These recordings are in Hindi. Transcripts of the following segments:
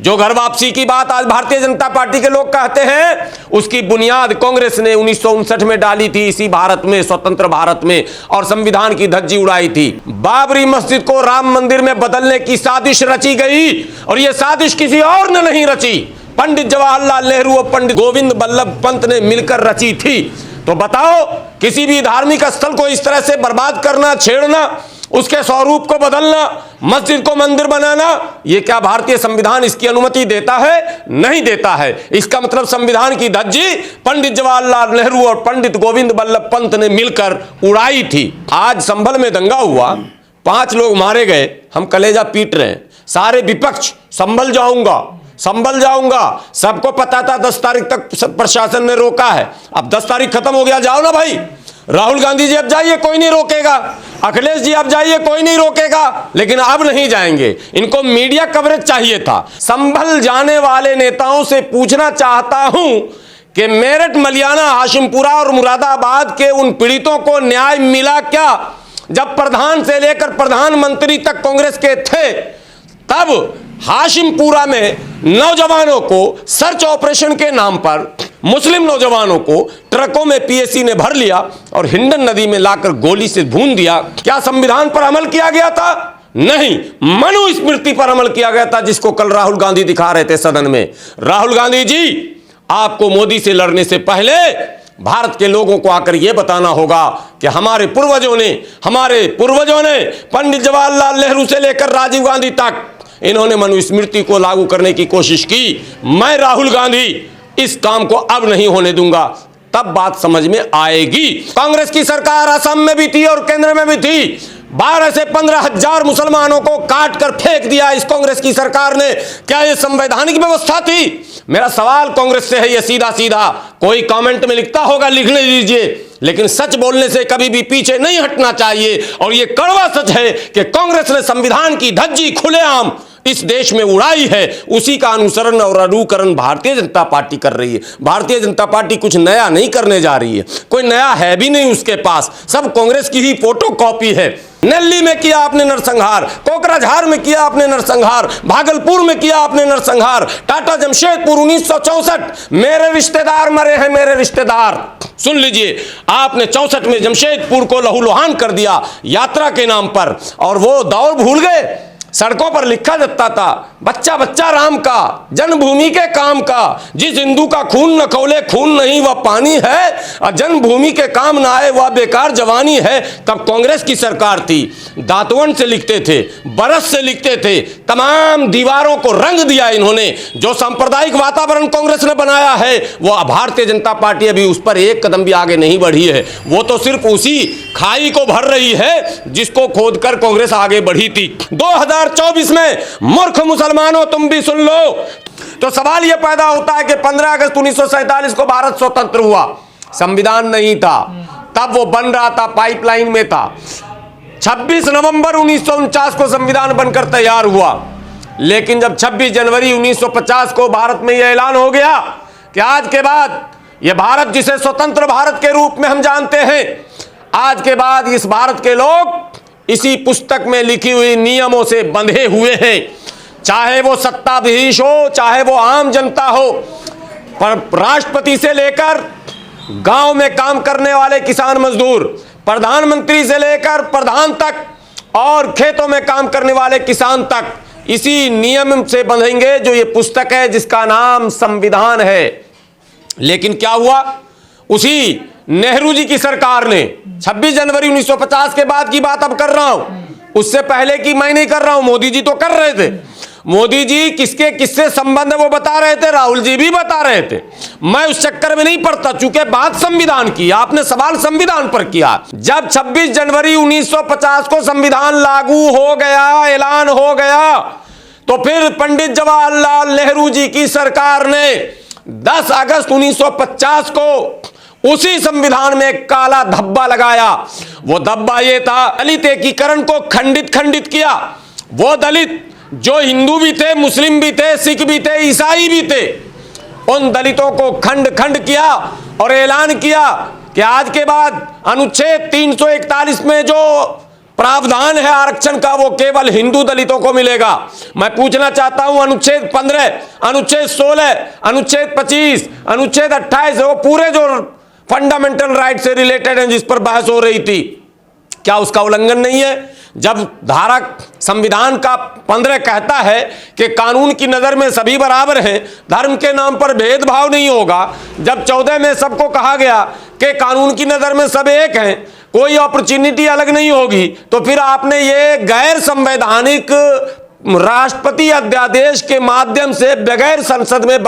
जो घर वापसी की बात आज भारतीय जनता पार्टी के लोग कहते हैं, उसकी बुनियाद कांग्रेस ने 1959 में डाली थी, इसी भारत में, स्वतंत्र भारत में, और संविधान की धज्जी उड़ाई थी। बाबरी मस्जिद को राम मंदिर में बदलने की साजिश रची गई, और यह साजिश किसी और ने नहीं रची, पंडित जवाहरलाल नेहरू और पंडित गोविंद बल्लभ पंत ने मिलकर रची थी। तो बताओ, किसी भी धार्मिक स्थल को इस तरह से बर्बाद करना, छेड़ना, उसके स्वरूप को बदलना, मस्जिद को मंदिर बनाना, यह क्या भारतीय संविधान इसकी अनुमति देता है? नहीं देता है। इसका मतलब संविधान की धज्जी पंडित जवाहरलाल नेहरू और पंडित गोविंद बल्लभ पंत ने मिलकर उड़ाई थी। आज संभल में दंगा हुआ, 5 लोग मारे गए, हम कलेजा पीट रहे हैं, सारे विपक्ष संभल जाऊंगा, सबको पता था 10 तारीख तक प्रशासन ने रोका है, अब 10 तारीख खत्म हो गया, जाओ ना भाई। राहुल गांधी जी अब जाइए, कोई नहीं रोकेगा, अखिलेश जी अब जाइए, कोई नहीं रोकेगा, लेकिन अब नहीं जाएंगे। इनको मीडिया कवरेज चाहिए था। संभल जाने वाले नेताओं से पूछना चाहता हूं कि मेरठ, मलियाना, हाशिमपुरा और मुरादाबाद के उन पीड़ितों को न्याय मिला क्या? जब प्रधान से लेकर प्रधानमंत्री तक कांग्रेस के थे, तब हाशिमपुरा में नौजवानों को सर्च ऑपरेशन के नाम पर, मुस्लिम नौजवानों को ट्रकों में पीएसी ने भर लिया और हिंडन नदी में लाकर गोली से भून दिया। क्या संविधान पर अमल किया गया था? नहीं, मनुस्मृति पर अमल किया गया था, जिसको कल राहुल गांधी दिखा रहे थे सदन में। राहुल गांधी जी, आपको मोदी से लड़ने से पहले भारत के लोगों को आकर यह बताना होगा कि हमारे पूर्वजों ने पंडित जवाहरलाल नेहरू से लेकर राजीव गांधी तक इन्होंने मनुस्मृति को लागू करने की कोशिश की। मैं राहुल गांधी इस काम को अब नहीं होने दूंगा, तब बात समझ में आएगी। कांग्रेस की सरकार असम में भी थी और केंद्र में भी थी। 12 से 15 हजार मुसलमानों को काट कर फेंक दिया इस कांग्रेस की सरकार ने। क्या यह संवैधानिक व्यवस्था थी? मेरा सवाल कांग्रेस से है ये सीधा सीधा। कोई कमेंट में लिखता होगा, लिखने दीजिए, लेकिन सच बोलने से कभी भी पीछे नहीं हटना चाहिए। और यह कड़वा सच है कि कांग्रेस ने संविधान की धज्जी खुलेआम इस देश में उड़ाई है। उसी का अनुसरण और अनुकरण भारतीय जनता पार्टी कर रही है। भारतीय जनता पार्टी कुछ नया नहीं करने जा रही है, कोई नया है भी नहीं उसके पास, सब कांग्रेस की ही फोटोकॉपी है। नल्ली में किया आपने नरसंहार, कोकराझार में किया आपने नरसंहार, भागलपुर में किया आपने नरसंहार, टाटा जमशेदपुर 1964, मेरे रिश्तेदार मरे हैं, मेरे रिश्तेदार। सुन लीजिए, आपने 64 में जमशेदपुर को लहूलुहान कर दिया यात्रा के नाम पर, और वो दौर भूल गए। सड़कों पर लिखा जाता था, बच्चा बच्चा राम का, जन्मभूमि के काम का, जिस हिंदू का खून न खौले खून नहीं वह पानी है, और जन्मभूमि के काम ना आए वह बेकार जवानी है। तब कांग्रेस की सरकार थी, दांतवन से लिखते थे, बरस से लिखते थे, तमाम दीवारों को रंग दिया इन्होंने। जो सांप्रदायिक वातावरण कांग्रेस ने बनाया है, वो भारतीय जनता पार्टी अभी उस पर एक कदम भी आगे नहीं बढ़ी है। वो तो सिर्फ उसी खाई को भर रही है जिसको खोदकर कांग्रेस आगे बढ़ी थी। 2024 में मूर्ख मुसलमानों, तुम भी सुन लो। तो सवाल यह पैदा होता है कि 15 अगस्त 1947 को भारत स्वतंत्र हुआ, संविधान नहीं था, तब वो बन रहा था, पाइपलाइन में था। 26 नवंबर 1949 को संविधान बनकर तैयार हुआ, लेकिन जब 26 जनवरी 1950 को भारत में यह ऐलान हो गया कि आज के बाद यह भारत, जिसे स्वतंत्र भारत के रूप में हम जानते हैं, आज के बाद इस भारत के लोग इसी पुस्तक में लिखी हुई नियमों से बंधे हुए हैं। चाहे वो सत्ताधीश हो, चाहे वो आम जनता हो, पर राष्ट्रपति से लेकर गांव में काम करने वाले किसान मजदूर, प्रधानमंत्री से लेकर प्रधान तक, और खेतों में काम करने वाले किसान तक, इसी नियम से बंधेंगे जो ये पुस्तक है जिसका नाम संविधान है। लेकिन क्या हुआ? उसी नेहरू जी की सरकार ने 26 जनवरी 1950 के बाद की बात अब कर रहा हूं, उससे पहले की मैं नहीं कर रहा हूं, मोदी जी तो कर रहे थे। मोदी जी किसके किससे संबंध है वो बता रहे थे, राहुल जी भी बता रहे थे। मैं उस चक्कर में नहीं पड़ता, चूंकि बात संविधान की, आपने सवाल संविधान पर किया। जब 26 जनवरी 1950 को संविधान लागू हो गया, ऐलान हो गया, तो फिर पंडित जवाहरलाल नेहरू जी की सरकार ने 10 अगस्त 1950 को उसी संविधान में काला धब्बा लगाया। वो धब्बा ये था, दलित एकीकरण को खंडित किया। वो दलित जो हिंदू भी थे, मुस्लिम भी थे, सिख भी थे, ईसाई भी थे, उन दलितों को खंड किया और ऐलान किया कि आज के बाद अनुच्छेद 341 में जो प्रावधान है आरक्षण का वो केवल हिंदू दलितों को मिलेगा। मैं पूछना चाहता हूं, अनुच्छेद 15, अनुच्छेद 16, अनुच्छेद 25, अनुच्छेद 28, वो पूरे जो फंडामेंटल राइट से रिलेटेड हैं जिस पर बहस हो रही थी, क्या उसका उल्लंघन नहीं है? जब धारा संविधान का 15 कहता है कि कानून की नजर में सभी बराबर हैं, धर्म के नाम पर भेदभाव नहीं होगा, जब 14 में सबको कहा गया कि कानून की नजर में सब एक हैं, कोई अपॉर्चुनिटी अलग नहीं होगी, तो फिर आपने ये गैर संवैधानिक राष्ट्रपति अध्यादेश के माध्यम से बगैर संसद में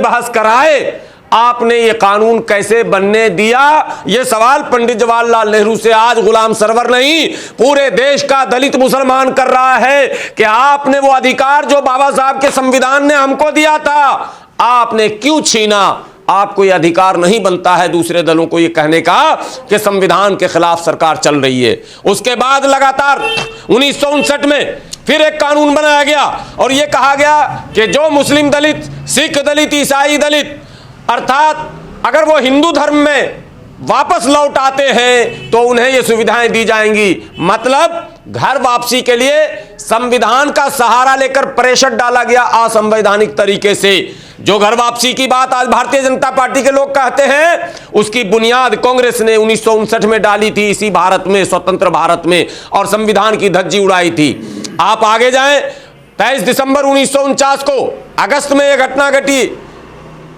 बहस कराए आपने ये कानून कैसे बनने दिया? ये सवाल पंडित जवाहरलाल नेहरू से आज गुलाम सरवर नहीं, पूरे देश का दलित मुसलमान कर रहा है कि आपने वो अधिकार जो बाबा साहब के संविधान ने हमको दिया था, आपने क्यों छीना? आपको ये अधिकार नहीं बनता है दूसरे दलों को ये कहने का कि संविधान के खिलाफ सरकार चल रही है। उसके बाद लगातार 1959 में फिर एक कानून बनाया गया और यह कहा गया कि जो मुस्लिम दलित, सिख दलित, ईसाई दलित, अर्थात अगर वो हिंदू धर्म में वापस लौट आते हैं तो उन्हें ये सुविधाएं दी जाएंगी। मतलब घर वापसी के लिए संविधान का सहारा लेकर प्रेशर डाला गया असंवैधानिक तरीके से। जो घर वापसी की बात आज भारतीय जनता पार्टी के लोग कहते हैं, उसकी बुनियाद कांग्रेस ने 1959 में डाली थी, इसी भारत में, स्वतंत्र भारत में, और संविधान की धज्जी उड़ाई थी। आप आगे जाएं, 23 दिसंबर 1949 को अगस्त में यह घटना घटी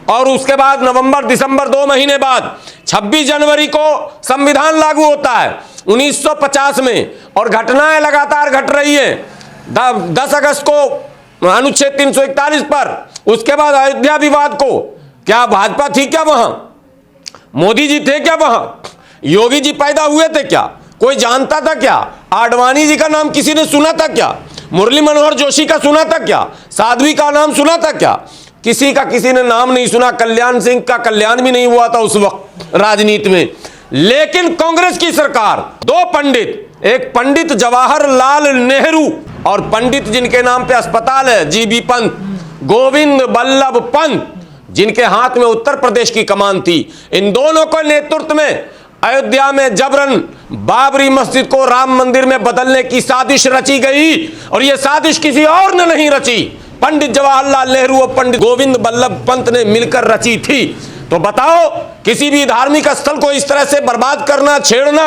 और उसके बाद नवंबर दिसंबर 2 महीने बाद 26 जनवरी को संविधान लागू होता है 1950 में, और घटनाएं लगातार घट रही है। 10 अगस्त को अनुच्छेद 341 पर, उसके बाद अयोध्या विवाद को, क्या भाजपा थी क्या वहां? मोदी जी थे क्या वहां? योगी जी पैदा हुए थे क्या? कोई जानता था क्या? आडवाणी जी का नाम किसी ने सुना था क्या? मुरली मनोहर जोशी का सुना था क्या? साध्वी का नाम सुना था क्या? किसी ने नाम नहीं सुना। कल्याण सिंह का कल्याण भी नहीं हुआ था उस वक्त राजनीति में। लेकिन कांग्रेस की सरकार, 2 पंडित, एक पंडित जवाहरलाल नेहरू और पंडित जिनके नाम पे अस्पताल है, जीबी पंत, गोविंद बल्लभ पंत, जिनके हाथ में उत्तर प्रदेश की कमान थी, इन दोनों के नेतृत्व में अयोध्या में जबरन बाबरी मस्जिद को राम मंदिर में बदलने की साजिश रची गई। और यह साजिश किसी और ने नहीं रची, पंडित जवाहरलाल नेहरू और पंडित गोविंद बल्लभ पंत ने मिलकर रची थी। तो बताओ, किसी भी धार्मिक स्थल को इस तरह से बर्बाद करना, छेड़ना,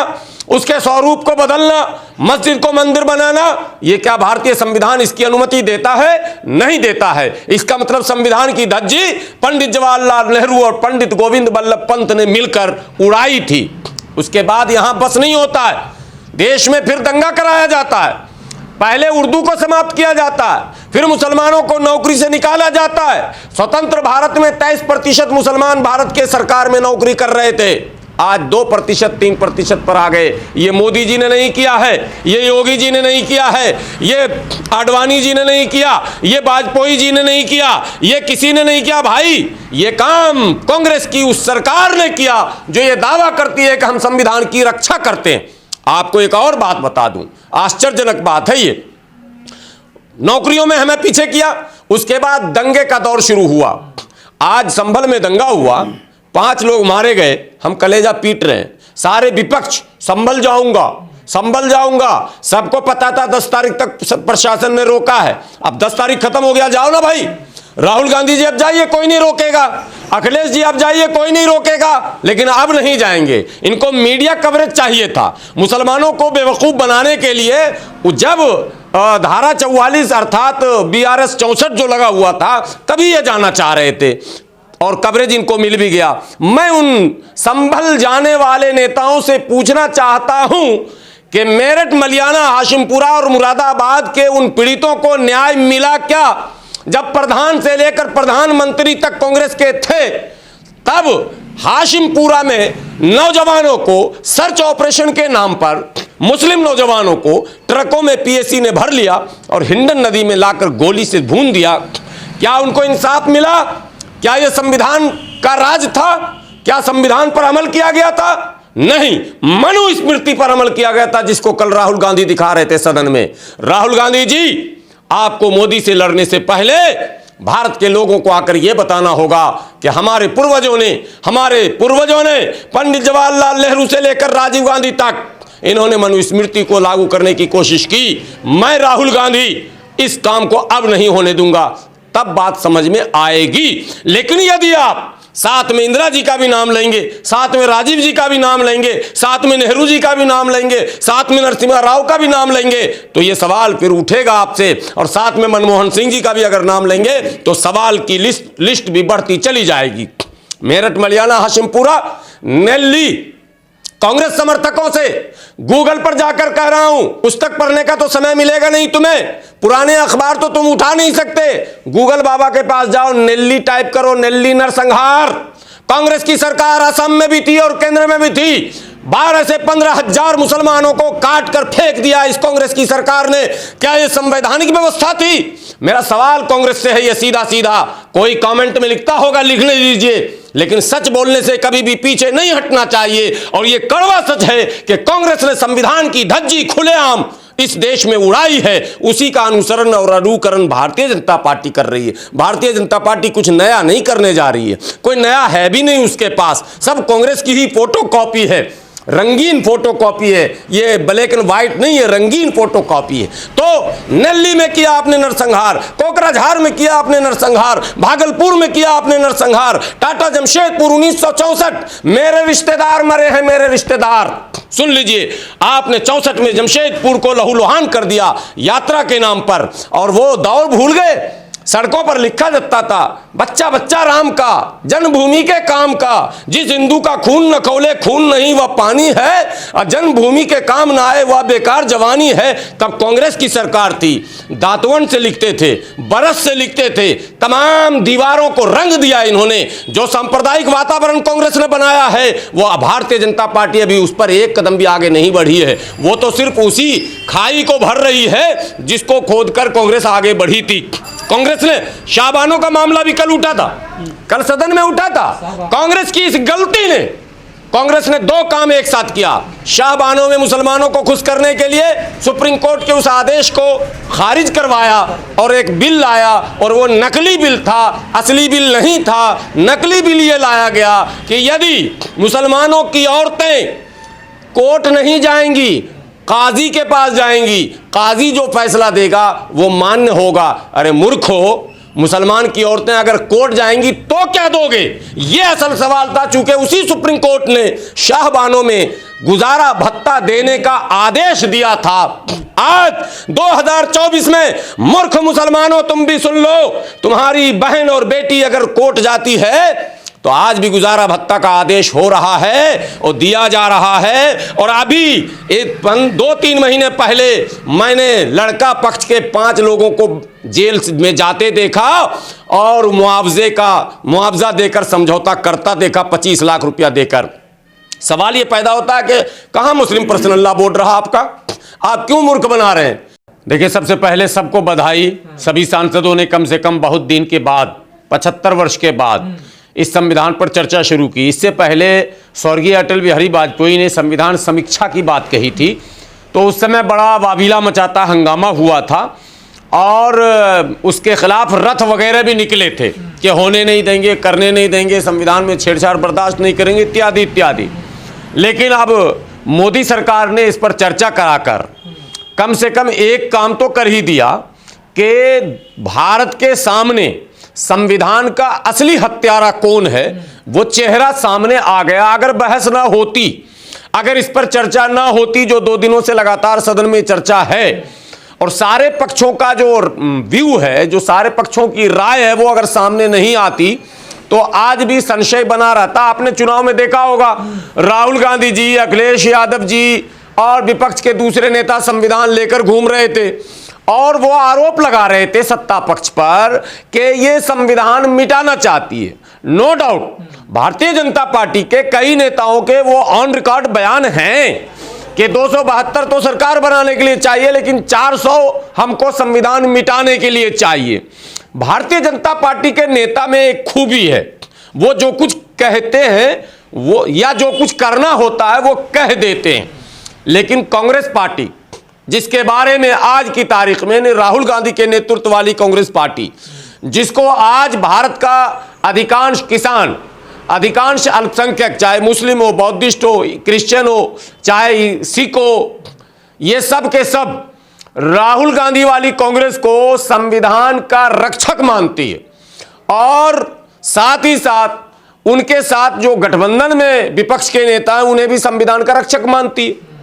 उसके स्वरूप को बदलना, मस्जिद को मंदिर बनाना, यह क्या भारतीय संविधान इसकी अनुमति देता है? नहीं देता है। इसका मतलब संविधान की धज्जी पंडित जवाहरलाल नेहरू और पंडित गोविंद बल्लभ पंत ने मिलकर उड़ाई थी। उसके बाद यहां बस नहीं होता है, देश में फिर दंगा कराया जाता है। पहले उर्दू को समाप्त किया जाता है, फिर मुसलमानों को नौकरी से निकाला जाता है। स्वतंत्र भारत में 23% मुसलमान भारत के सरकार में नौकरी कर रहे थे, आज 2%, 3% पर आ गए। ये मोदी जी ने नहीं किया है, ये योगी जी ने नहीं किया है, ये आडवाणी जी ने नहीं किया, ये वाजपेयी जी ने नहीं किया, ये किसी ने नहीं किया भाई। ये काम कांग्रेस की उस सरकार ने किया जो ये दावा करती है कि हम संविधान की रक्षा करते हैं। आपको एक और बात बता दूं, आश्चर्यजनक बात है ये। नौकरियों में हमें पीछे किया, उसके बाद दंगे का दौर शुरू हुआ। आज संभल में दंगा हुआ, 5 लोग मारे गए, हम कलेजा पीट रहे हैं। सारे विपक्ष संभल जाऊंगा, सबको पता था 10 तारीख तक प्रशासन ने रोका है। अब 10 तारीख खत्म हो गया, जाओ ना भाई। राहुल गांधी जी अब जाइए, कोई नहीं रोकेगा। अखिलेश जी अब जाइए, कोई नहीं रोकेगा। लेकिन अब नहीं जाएंगे, इनको मीडिया कवरेज चाहिए था। मुसलमानों को बेवकूफ बनाने के लिए जब धारा 44 अर्थात BRS 64 जो लगा हुआ था, तभी ये जाना चाह रहे थे और कवरेज इनको मिल भी गया। मैं उन संभल जाने वाले नेताओं से पूछना चाहता हूं कि मेरठ, मलियाना, हाशिमपुरा और मुरादाबाद के उन पीड़ितों को न्याय मिला क्या? जब प्रधान से लेकर प्रधानमंत्री तक कांग्रेस के थे, तब हाशिमपुरा में नौजवानों को सर्च ऑपरेशन के नाम पर, मुस्लिम नौजवानों को ट्रकों में PSC ने भर लिया और हिंडन नदी में लाकर गोली से भून दिया। क्या उनको इंसाफ मिला? क्या यह संविधान का राज था? क्या संविधान पर अमल किया गया था? नहीं, मनुस्मृति पर अमल किया गया था, जिसको कल राहुल गांधी दिखा रहे थे सदन में। राहुल गांधी जी, आपको मोदी से लड़ने से पहले भारत के लोगों को आकर यह बताना होगा कि हमारे पूर्वजों ने पंडित जवाहरलाल नेहरू से लेकर राजीव गांधी तक इन्होंने मनुस्मृति को लागू करने की कोशिश की। मैं राहुल गांधी इस काम को अब नहीं होने दूंगा, तब बात समझ में आएगी। लेकिन यदि आप साथ में इंदिरा जी का भी नाम लेंगे, साथ में राजीव जी का भी नाम लेंगे, साथ में नेहरू जी का भी नाम लेंगे, साथ में नरसिम्हा राव का भी नाम लेंगे, तो ये सवाल फिर उठेगा आपसे। और साथ में मनमोहन सिंह जी का भी अगर नाम लेंगे तो सवाल की लिस्ट भी बढ़ती चली जाएगी। मेरठ, मलियाना, हाशिमपुरा, नेल्ली कांग्रेस समर्थकों से गूगल पर जाकर कह रहा हूं, पुस्तक पढ़ने का तो समय मिलेगा नहीं तुम्हें, पुराने अखबार तो तुम उठा नहीं सकते। गूगल बाबा के पास जाओ, नेल्ली टाइप करो, नेल्ली नरसंहार। कांग्रेस की सरकार असम में भी थी और केंद्र में भी थी। 12 से 15 हजार मुसलमानों को काट कर फेंक दिया इस कांग्रेस की सरकार ने। क्या यह संवैधानिक व्यवस्था थी? मेरा सवाल कांग्रेस से है ये सीधा सीधा। कोई कमेंट में लिखता होगा, लिखने दीजिए, लेकिन सच बोलने से कभी भी पीछे नहीं हटना चाहिए। और यह कड़वा सच है कि कांग्रेस ने संविधान की धज्जी खुलेआम इस देश में उड़ाई है। उसी का अनुसरण और अनुकरण भारतीय जनता पार्टी कर रही है। भारतीय जनता पार्टी कुछ नया नहीं करने जा रही है, कोई नया है भी नहीं उसके पास, सब कांग्रेस की ही फोटो कॉपी है, रंगीन फोटो कॉपी है। ये ब्लैक एंड व्हाइट नहीं है, रंगीन फोटो कॉपी है। तो नेल्ली में किया आपने नरसंहार, कोकराझार में किया आपने नरसंहार, भागलपुर में किया आपने नरसंहार, टाटा जमशेदपुर 1964 मेरे रिश्तेदार मरे हैं, मेरे रिश्तेदार। सुन लीजिए, आपने 64 में जमशेदपुर को लहूलुहान कर दिया यात्रा के नाम पर, और वो दौर भूल गए। सड़कों पर लिखा जाता था, बच्चा बच्चा राम का, जन्मभूमि के काम का, जिस हिंदू का खून न खौले खून नहीं वह पानी है, और जन्मभूमि के काम ना आए वह बेकार जवानी है। तब कांग्रेस की सरकार थी, दांतवन से लिखते थे, बरस से लिखते थे, तमाम दीवारों को रंग दिया इन्होंने। जो सांप्रदायिक वातावरण कांग्रेस ने बनाया है, वो भारतीय जनता पार्टी अभी उस पर एक कदम भी आगे नहीं बढ़ी है। वो तो सिर्फ उसी खाई को भर रही है जिसको खोदकर कांग्रेस आगे बढ़ी थी। कांग्रेस ने शाहबानों का मामला भी कल उठा था, कल सदन में उठा था। कांग्रेस की इस गलती ने कांग्रेस ने दो काम एक साथ किया। शाहबानों में मुसलमानों को खुश करने के लिए सुप्रीम कोर्ट के उस आदेश को खारिज करवाया और एक बिल लाया, और वो नकली बिल था, असली बिल नहीं था। नकली बिल ये लाया गया कि यदि मुसलमानों की औरतें कोर्ट नहीं जाएंगी, काजी के पास जाएंगी, काजी जो फैसला देगा वो मान्य होगा। अरे मूर्खो, मुसलमान की औरतें अगर कोर्ट जाएंगी तो क्या दोगे? ये असल सवाल था। चूंकि उसी सुप्रीम कोर्ट ने शाहबानों में गुजारा भत्ता देने का आदेश दिया था। आज 2024 में मूर्ख मुसलमानों, तुम भी सुन लो, तुम्हारी बहन और बेटी अगर कोर्ट जाती है तो आज भी गुजारा भत्ता का आदेश हो रहा है और दिया जा रहा है। और अभी 2-3 महीने पहले मैंने लड़का पक्ष के 5 लोगों को जेल में जाते देखा और मुआवजा देकर समझौता करता देखा, 25 लाख रुपया देकर। सवाल ये पैदा होता है कि कहां मुस्लिम पर्सनल लॉ बोर्ड रहा आपका? आप क्यों मूर्ख बना रहे हैं? देखिए, सबसे पहले सबको बधाई। सभी सांसदों ने कम से कम बहुत दिन के बाद, 75 वर्ष के बाद इस संविधान पर चर्चा शुरू की। इससे पहले स्वर्गीय अटल बिहारी वाजपेयी ने संविधान समीक्षा की बात कही थी, तो उस समय बड़ा वाविला मचाता हंगामा हुआ था और उसके खिलाफ रथ वगैरह भी निकले थे कि होने नहीं देंगे, करने नहीं देंगे, संविधान में छेड़छाड़ बर्दाश्त नहीं करेंगे, इत्यादि इत्यादि। लेकिन अब मोदी सरकार ने इस पर चर्चा कराकर कम से कम एक काम तो कर ही दिया कि भारत के सामने संविधान का असली हत्यारा कौन है वो चेहरा सामने आ गया। अगर बहस ना होती, अगर इस पर चर्चा ना होती, जो 2 दिनों से लगातार सदन में चर्चा है, और सारे पक्षों का जो व्यू है, जो सारे पक्षों की राय है, वो अगर सामने नहीं आती तो आज भी संशय बना रहता। आपने चुनाव में देखा होगा, राहुल गांधी जी, अखिलेश यादव जी और विपक्ष के दूसरे नेता संविधान लेकर घूम रहे थे और वो आरोप लगा रहे थे सत्ता पक्ष पर कि ये संविधान मिटाना चाहती है। No doubt Bharatiya Janata party के कई नेताओं के वो ऑन रिकॉर्ड बयान हैं कि 272 तो सरकार बनाने के लिए चाहिए, लेकिन 400 हमको संविधान मिटाने के लिए चाहिए। भारतीय जनता पार्टी के नेता में एक खूबी है, वो जो कुछ कहते हैं वो, या जो कुछ करना होता है वो कह देते हैं। लेकिन कांग्रेस पार्टी, जिसके बारे में आज की तारीख में राहुल गांधी के नेतृत्व वाली कांग्रेस पार्टी जिसको आज भारत का अधिकांश किसान, अधिकांश अल्पसंख्यक, चाहे मुस्लिम हो, बौद्धिस्ट हो, क्रिश्चियन हो, चाहे सिख हो, ये सब के सब राहुल गांधी वाली कांग्रेस को संविधान का रक्षक मानती है और साथ ही साथ उनके साथ जो गठबंधन में विपक्ष के नेता हैं उन्हें भी संविधान का रक्षक मानती है।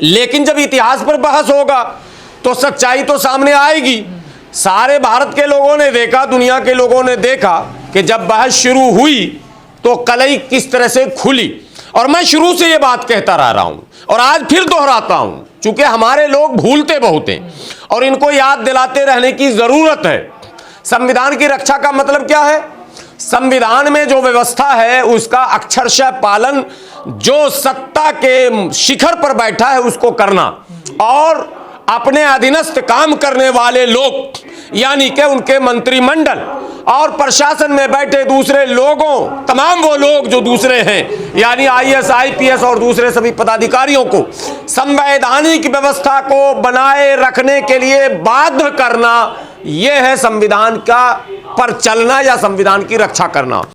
लेकिन जब इतिहास पर बहस होगा तो सच्चाई तो सामने आएगी। सारे भारत के लोगों ने देखा, दुनिया के लोगों ने देखा कि जब बहस शुरू हुई तो कलई किस तरह से खुली। और मैं शुरू से ये बात कहता रहा हूं और आज फिर दोहराता हूं, चूंकि हमारे लोग भूलते बहुत हैं और इनको याद दिलाते रहने की जरूरत है। संविधान की रक्षा का मतलब क्या है? संविधान में जो व्यवस्था है उसका अक्षरशः पालन, जो सत्ता के शिखर पर बैठा है उसको करना, और अपने अधीनस्थ काम करने वाले लोग यानी कि उनके मंत्रिमंडल और प्रशासन में बैठे दूसरे लोगों, तमाम वो लोग जो दूसरे हैं यानी आईएएस, आईपीएस और दूसरे सभी पदाधिकारियों को संवैधानिक व्यवस्था को बनाए रखने के लिए बाध्य करना, यह है संविधान का पर चलना या संविधान की रक्षा करना।